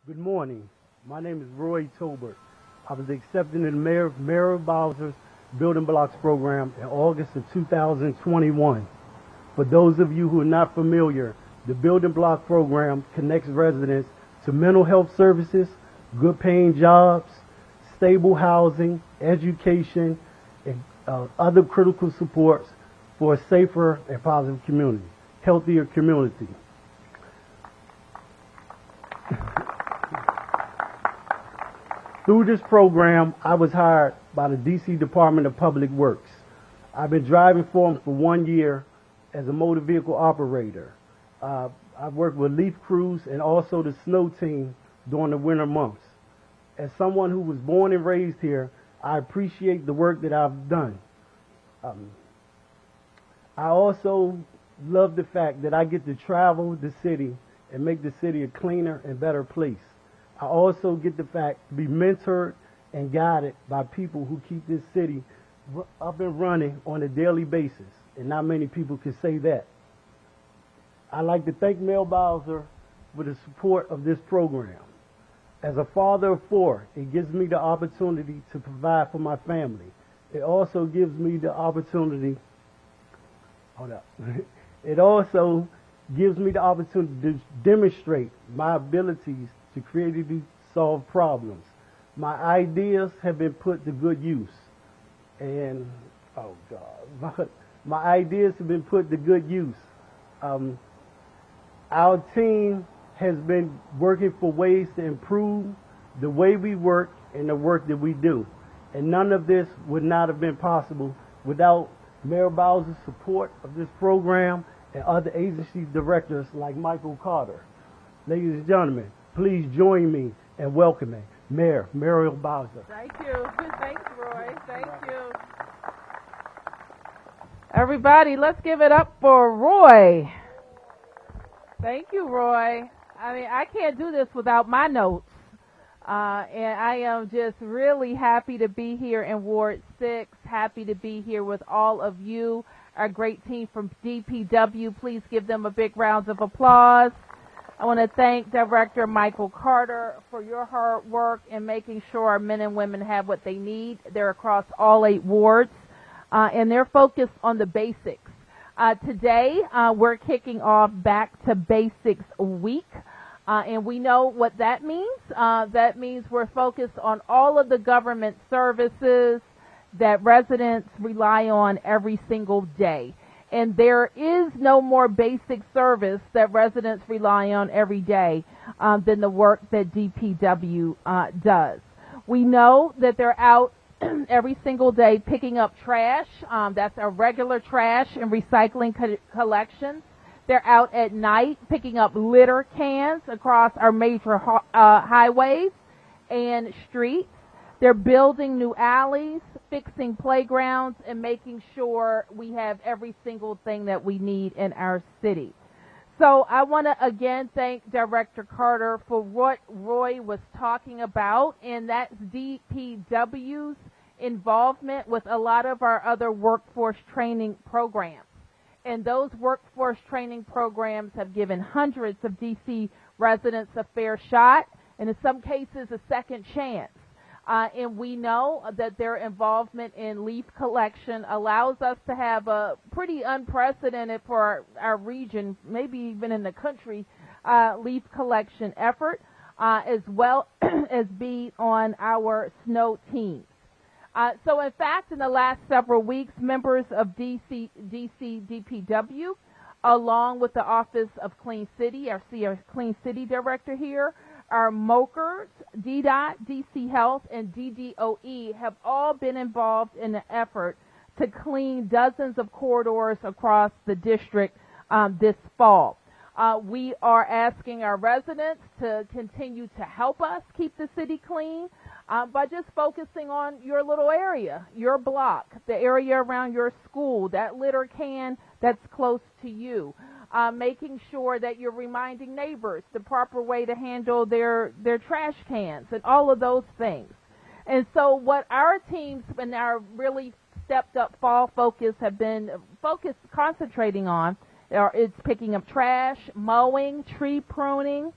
Good morning. My name is Roy Tolbert. I was accepted in the Muriel Bowser's Building Blocks program in August of 2021. For those of you who are not familiar, the Building Block program connects residents to mental health services, good paying jobs, stable housing, education, and other critical supports for a safer and positive community, healthier community. Through this program, I was hired by the D.C. Department of Public Works. I've been driving for them for 1 year as a motor vehicle operator. I've worked with leaf crews and also the snow team during the winter months. As someone who was born and raised here, I appreciate the work that I've done. I also love the fact that I get to travel the city and make the city a cleaner and better place. I also get the fact to be mentored and guided by people who keep this city up and running on a daily basis, and not many people can say that. I'd like to thank Muriel Bowser for the support of this program. As a father of 4, it gives me the opportunity to provide for my family. It also gives me the opportunity, it also gives me the opportunity to demonstrate my abilities to creatively solve problems. My ideas have been put to good use. And, my ideas have been put to good use. Our team has been working for ways to improve the way we work and the work that we do. And none of this would not have been possible without Mayor Bowser's support of this program and other agency directors like Michael Carter. Ladies and gentlemen, please join me in welcoming Mayor Muriel Bowser. Thank you. Thanks, Roy. Thank you. Everybody, let's give it up for Roy. Thank you, Roy. I mean, I can't do this without my notes. And I am just really happy to be here in Ward 6, happy to be here with all of you, our great team from DPW. Please give them a big round of applause. I want to thank Director Michael Carter for your hard work in making sure our men and women have what they need. They're across all 8 wards, and they're focused on the basics. Today, we're kicking off Back to Basics Week, and we know what that means. That means we're focused on all of the government services that residents rely on every single day. And there is no more basic service that residents rely on every day than the work that DPW does. We know that they're out every single day picking up trash. That's our regular trash and recycling collections. They're out at night picking up litter cans across our major highways and streets. They're building new alleys, fixing playgrounds, and making sure we have every single thing that we need in our city. So I want to again thank Director Carter for what Roy was talking about, and that's DPW's involvement with a lot of our other workforce training programs. And those workforce training programs have given hundreds of D.C. residents a fair shot, and in some cases a second chance. And we know that their involvement in leaf collection allows us to have a pretty unprecedented for our region, maybe even in the country, leaf collection effort, as well as be on our snow teams. So in fact, in the last several weeks, members of DC DPW, along with the Office of Clean City, our Clean City Director here, our MOKers, DDOT, DC Health, and DDOE have all been involved in the effort to clean dozens of corridors across the district this fall. We are asking our residents to continue to help us keep the city clean by just focusing on your little area, your block, the area around your school, that litter can that's close to you. Making sure that you're reminding neighbors the proper way to handle their trash cans and all of those things. And so what our teams and our really stepped up fall focus have been concentrating on, it's picking up trash, mowing, tree pruning,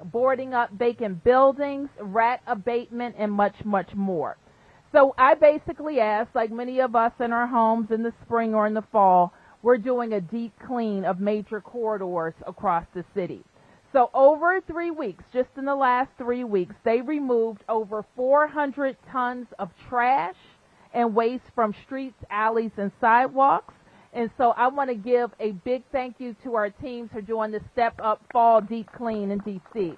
boarding up vacant buildings, rat abatement, and much, much more. So I basically asked, like many of us in our homes in the spring or in the fall, we're doing a deep clean of major corridors across the city. So over 3 weeks, just in the last 3 weeks, they removed over 400 tons of trash and waste from streets, alleys, and sidewalks. And so I want to give a big thank you to our teams for doing the Step Up Fall Deep Clean in D.C.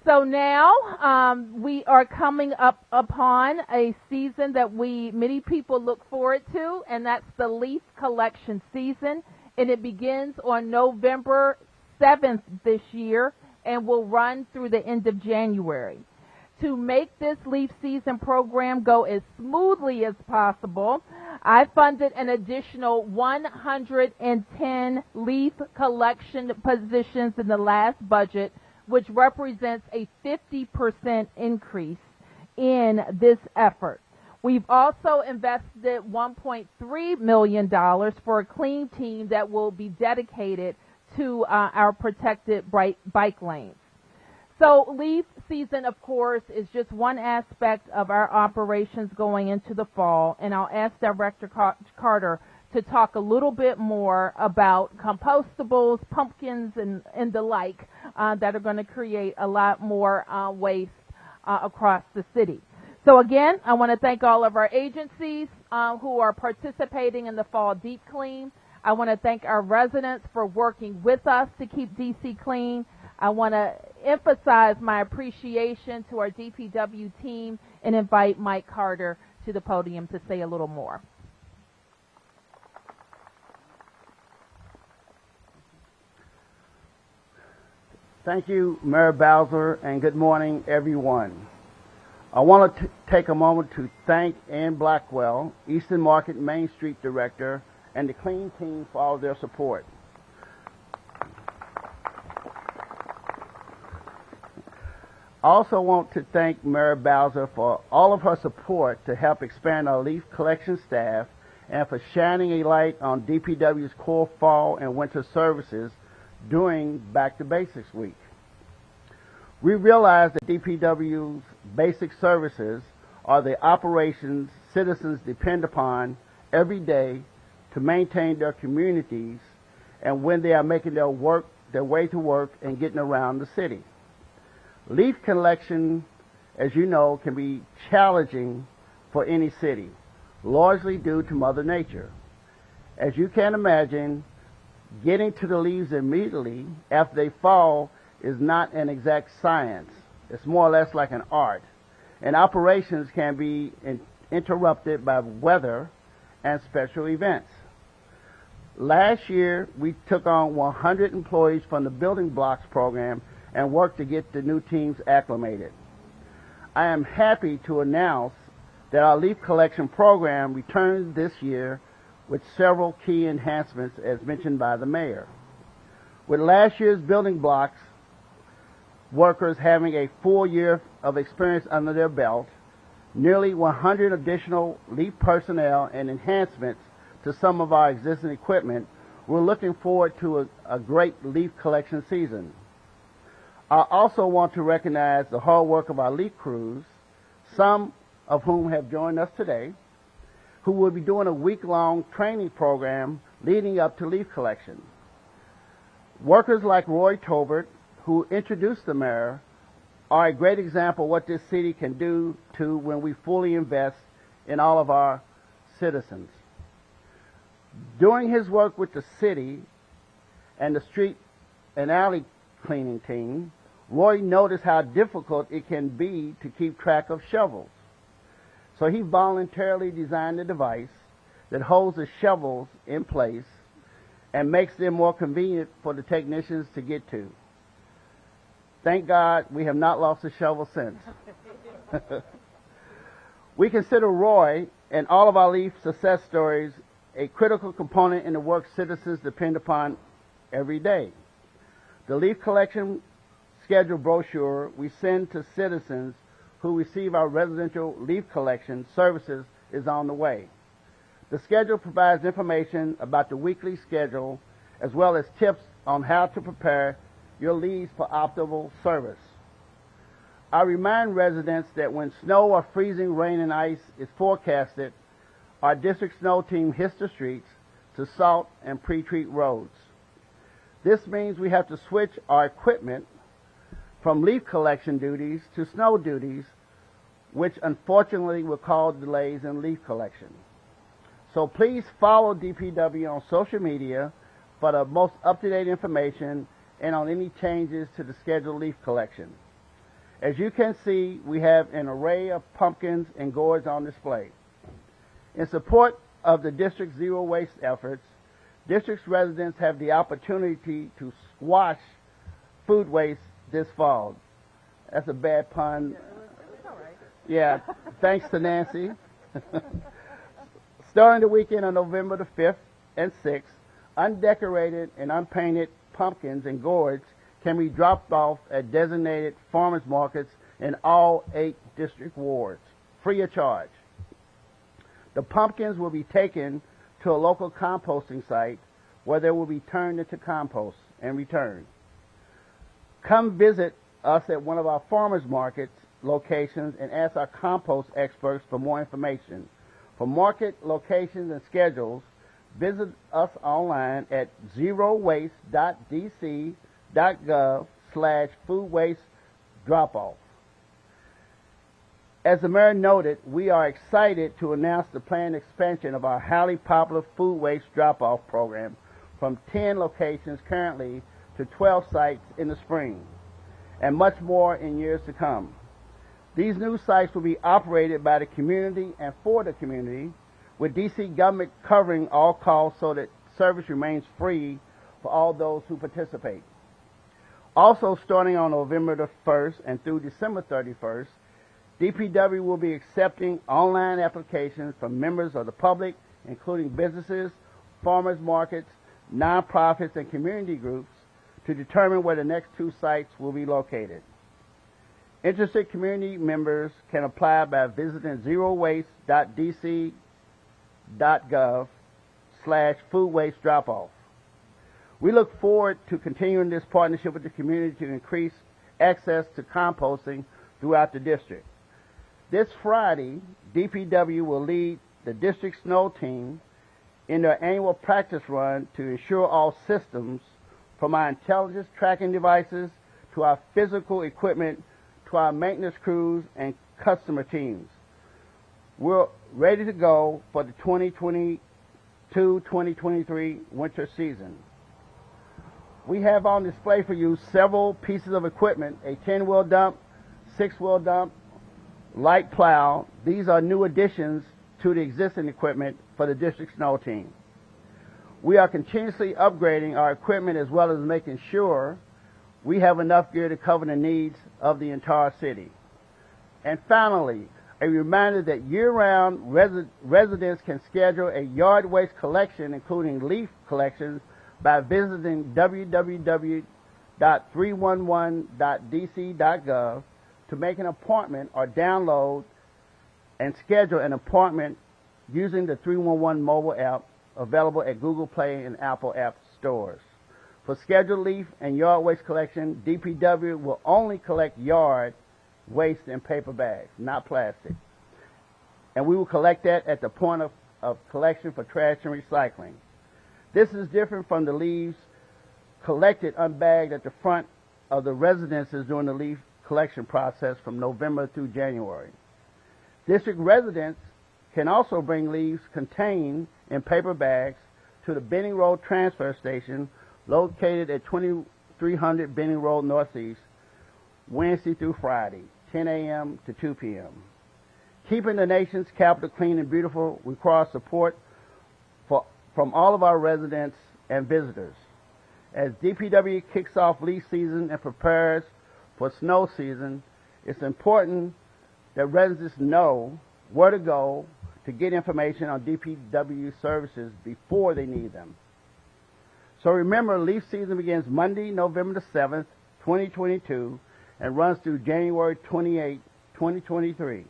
So now we are coming up upon a season that many people look forward to, and that's the leaf collection season. And it begins on November 7th this year and will run through the end of January. To make this leaf season program go as smoothly as possible, I funded an additional 110 leaf collection positions in the last budget, which represents a 50% increase in this effort. We've also invested $1.3 million for a clean team that will be dedicated to our protected bike lanes. So leaf season, of course, is just one aspect of our operations going into the fall, and I'll ask Director Carter to talk a little bit more about compostables, pumpkins, and the like that are going to create a lot more waste across the city. So again, I want to thank all of our agencies who are participating in the Fall Deep Clean. I want to thank our residents for working with us to keep D.C. clean. I want to emphasize my appreciation to our DPW team and invite Mike Carter to the podium to say a little more. Thank you, Mayor Bowser, and good morning, everyone. I want to take a moment to thank Ann Blackwell, Eastern Market Main Street Director, and the Clean Team for all of their support. I also want to thank Mayor Bowser for all of her support to help expand our leaf collection staff and for shining a light on DPW's core fall and winter services during Back to Basics Week. We realize that DPW's basic services are the operations citizens depend upon every day to maintain their communities and when they are making their way to work and getting around the city. Leaf collection, as you know, can be challenging for any city, largely due to Mother Nature. As you can imagine, getting to the leaves immediately after they fall is not an exact science. It's more or less like an art. And operations can be interrupted by weather and special events. Last year, we took on 100 employees from the Building Blocks program and worked to get the new teams acclimated. I am happy to announce that our leaf collection program returns this year with several key enhancements as mentioned by the mayor. With last year's Building Blocks workers having a full year of experience under their belt, nearly 100 additional leaf personnel and enhancements to some of our existing equipment, we're looking forward to a great leaf collection season. I also want to recognize the hard work of our leaf crews, some of whom have joined us today, who will be doing a week-long training program leading up to leaf collection. Workers like Roy Tobert, who introduced the mayor, are a great example of what this city can do when we fully invest in all of our citizens. During his work with the city and the street and alley cleaning team, Roy noticed how difficult it can be to keep track of shovels. So he voluntarily designed a device that holds the shovels in place and makes them more convenient for the technicians to get to. Thank God we have not lost a shovel since. We consider Roy and all of our leaf success stories a critical component in the work citizens depend upon every day. The leaf collection schedule brochure we send to citizens who receive our residential leaf collection services is on the way. The schedule provides information about the weekly schedule as well as tips on how to prepare your leaves for optimal service. I remind residents that when snow or freezing rain and ice is forecasted, our district snow team hits the streets to salt and pre-treat roads. This means we have to switch our equipment from leaf collection duties to snow duties, which unfortunately will cause delays in leaf collection. So please follow DPW on social media for the most up-to-date information and on any changes to the scheduled leaf collection. As you can see, we have an array of pumpkins and gourds on display. In support of the district's zero waste efforts, district residents have the opportunity to squash food waste this fall. That's a bad pun. Yeah, thanks to Nancy. Starting the weekend on November the 5th and 6th, undecorated and unpainted pumpkins and gourds can be dropped off at designated farmers markets in all 8 district wards, free of charge. The pumpkins will be taken to a local composting site where they will be turned into compost and returned. Come visit us at one of our farmers markets locations and ask our compost experts for more information. For market locations and schedules, visit us online at zerowwaste.dc.gov/food waste drop-off. As the mayor noted, we are excited to announce the planned expansion of our highly popular food waste drop-off program from 10 locations currently to 12 sites in the spring, and much more in years to come. These new sites will be operated by the community and for the community, with D.C. government covering all costs so that service remains free for all those who participate. Also, starting on November the 1st and through December 31st, DPW will be accepting online applications from members of the public, including businesses, farmers markets, nonprofits, and community groups, to determine where the next 2 sites will be located. Interested community members can apply by visiting zerowwaste.dc.gov/food waste drop-off. We look forward to continuing this partnership with the community to increase access to composting throughout the district. This Friday, DPW will lead the district snow team in their annual practice run to ensure all systems, from our intelligence tracking devices to our physical equipment to our maintenance crews and customer teams, we're ready to go for the 2022-2023 winter season. We have on display for you several pieces of equipment: a 10-wheel dump, 6-wheel dump, light plow. These are new additions to the existing equipment for the district snow team. We are continuously upgrading our equipment as well as making sure we have enough gear to cover the needs of the entire city. And finally, a reminder that year-round residents can schedule a yard waste collection, including leaf collections, by visiting www.311.dc.gov to make an appointment or download and schedule an appointment using the 311 mobile app available at Google Play and Apple App stores. For scheduled leaf and yard waste collection, DPW will only collect yard waste in paper bags, not plastic. And we will collect that at the point of collection for trash and recycling. This is different from the leaves collected unbagged at the front of the residences during the leaf collection process from November through January. District residents can also bring leaves contained in paper bags to the Benning Road transfer station located at 2300 Benning Road Northeast, Wednesday through Friday, 10 a.m. to 2 p.m. Keeping the nation's capital clean and beautiful requires support from all of our residents and visitors. As DPW kicks off leaf season and prepares for snow season, it's important that residents know where to go to get information on DPW services before they need them. So remember, leaf season begins Monday, November the 7th, 2022, and runs through January 28, 2023.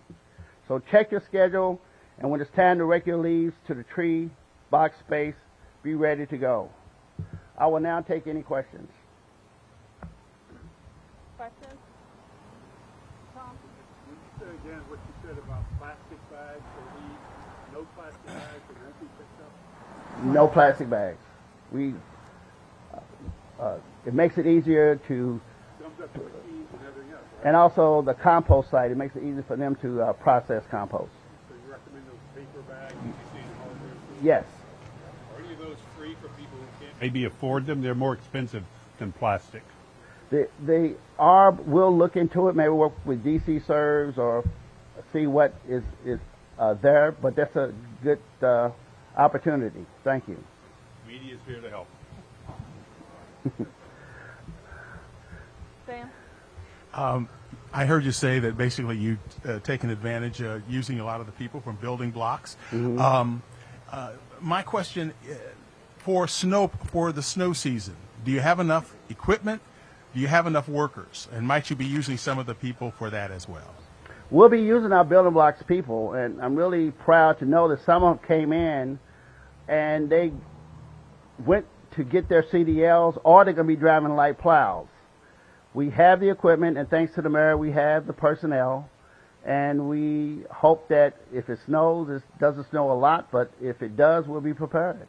So check your schedule, and when it's time to rake your leaves to the tree box space, be ready to go. I will now take any questions. questions? Tom? Would you say again what you said about plastic bags? So no plastic bags and empty picked up? No plastic bags. It makes it easier to, Comes up to the keys and everything else, right? and also the compost site, it makes it easier for them to process compost. So you recommend those paper bags you see in all there? Yes. Are any of those free for people who can't maybe afford them? They're more expensive than plastic. They are, we'll look into it, maybe work with DC Serves or see what is there, but that's a good opportunity. Thank you. Media is here to help. Sam? I heard you say that basically you taken advantage using a lot of the people from building blocks. My question for the snow season, do you have enough equipment? Do you have enough workers? And might you be using some of the people for that as well? We'll be using our building blocks people, and I'm really proud to know that some of them came in and they went to get their CDLs, or they're going to be driving light plows. We have the equipment, and thanks to the mayor, we have the personnel, and we hope that if it snows, it doesn't snow a lot, but if it does, we'll be prepared.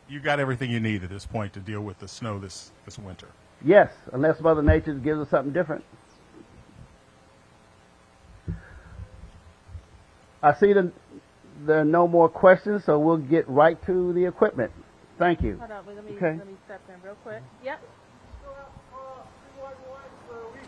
You got everything you need at this point to deal with the snow this winter. Yes, unless Mother Nature gives us something different. I see there are no more questions, so we'll get right to the equipment. Thank you. Hold on, let me step in real quick. Yep.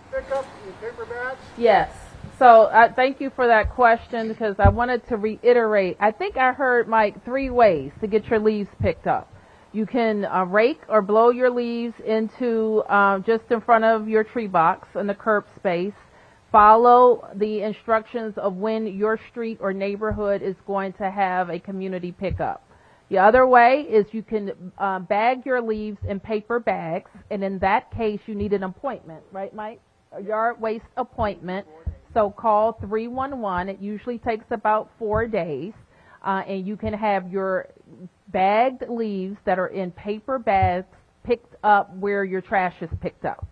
Pick up your paper bags? Yes. So thank you for that question, because I wanted to reiterate. I think I heard, Mike, 3 ways to get your leaves picked up. You can rake or blow your leaves into just in front of your tree box in the curb space. Follow the instructions of when your street or neighborhood is going to have a community pickup. The other way is you can bag your leaves in paper bags, and in that case, you need an appointment, right, Mike? A yard waste appointment. So call 311. It usually takes about 4 days, and you can have your bagged leaves that are in paper bags picked up where your trash is picked up.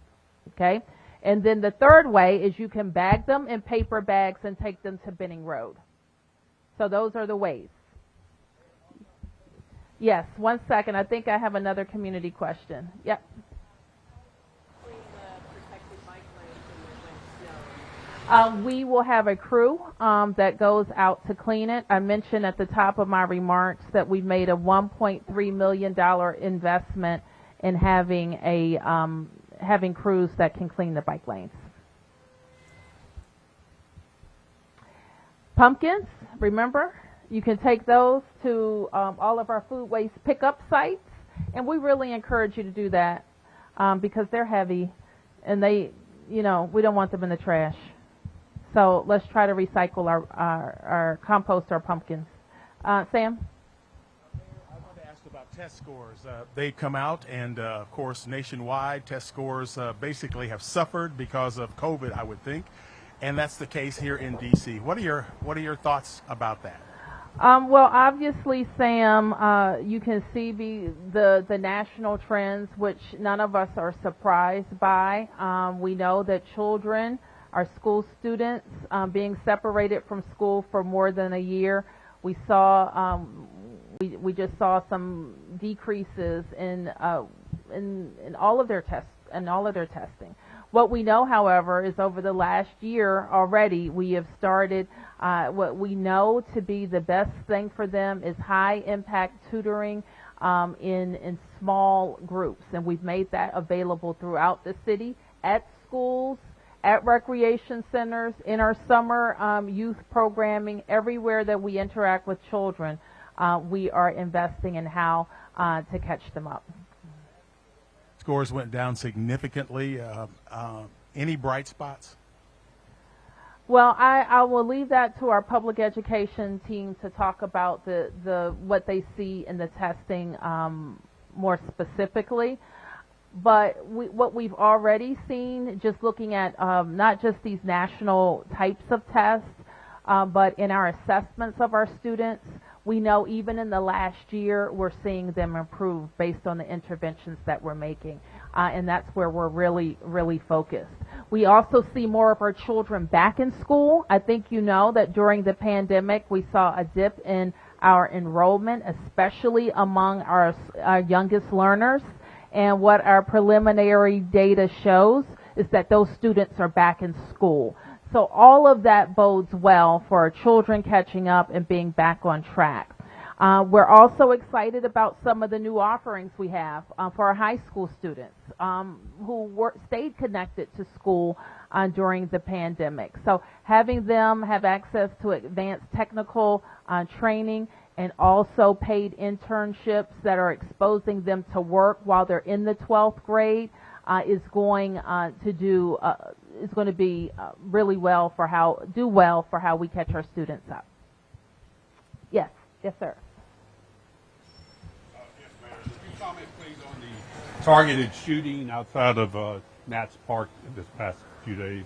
Okay? And then the third way is you can bag them in paper bags and take them to Benning Road. So those are the ways. Yes, 1 second. I think I have another community question. Yep. We will have a crew that goes out to clean it. I mentioned at the top of my remarks that we've made a $1.3 million investment in having crews that can clean the bike lanes. Pumpkins, remember, you can take those to all of our food waste pickup sites, and we really encourage you to do that because they're heavy, and we don't want them in the trash. So let's try to recycle our compost, our pumpkins. Sam? I want to ask about test scores. They come out, and of course, nationwide, test scores basically have suffered because of COVID, I would think, and that's the case here in D.C. What are your thoughts about that? Well, obviously, Sam, you can see the national trends, which none of us are surprised by. We know that children, our school students, being separated from school for more than a year, we saw we just saw some decreases in all of their tests and all of their testing. What we know, however, is over the last year already, we have started what we know to be the best thing for them is high-impact tutoring in small groups. And we've made that available throughout the city, at schools, at recreation centers, in our summer youth programming, everywhere that we interact with children, we are investing in how to catch them up. Scores went down significantly. Any bright spots? Well, I will leave that to our public education team to talk about the what they see in the testing more specifically. But what we've already seen, just looking at not just these national types of tests, but in our assessments of our students, we know even in the last year we're seeing them improve based on the interventions that we're making. and that's where we're really focused. We also see more of our children back in school. I think you know that during the pandemic we saw a dip in our enrollment, especially among our youngest learners. And what our preliminary data shows is that those students are back in school. So all of that bodes well for our children catching up and being back on track. We're also excited about some of the new offerings we have for our high school students who stayed connected to school during the pandemic. So having them have access to advanced technical training and also paid internships that are exposing them to work while they're in the 12th grade is going to be really well for how we catch our students up. Yes, sir. Yes, Mayor. Could you comment, please, on the targeted shooting outside of Nats Park this past few days?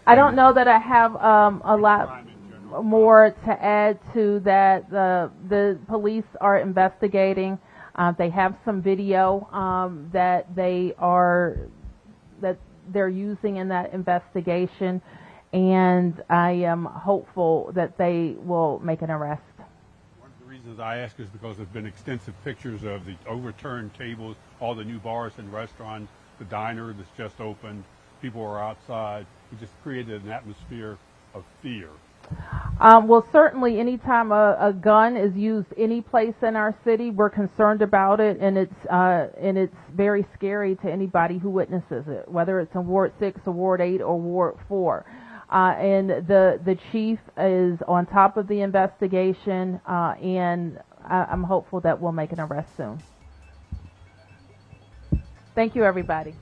I don't know that I have a lot more to add to that. The police are investigating. They have some video that they're using in that investigation, and I am hopeful that they will make an arrest. One of the reasons I ask is because there's been extensive pictures of the overturned tables, all the new bars and restaurants, the diner that's just opened. People are outside. It just created an atmosphere of fear. Well, certainly anytime a gun is used any place in our city, we're concerned about it, and it's very scary to anybody who witnesses it, whether it's in Ward 6 or Ward 8 or Ward 4. And the chief is on top of the investigation, and I'm hopeful that we'll make an arrest soon. Thank you, everybody.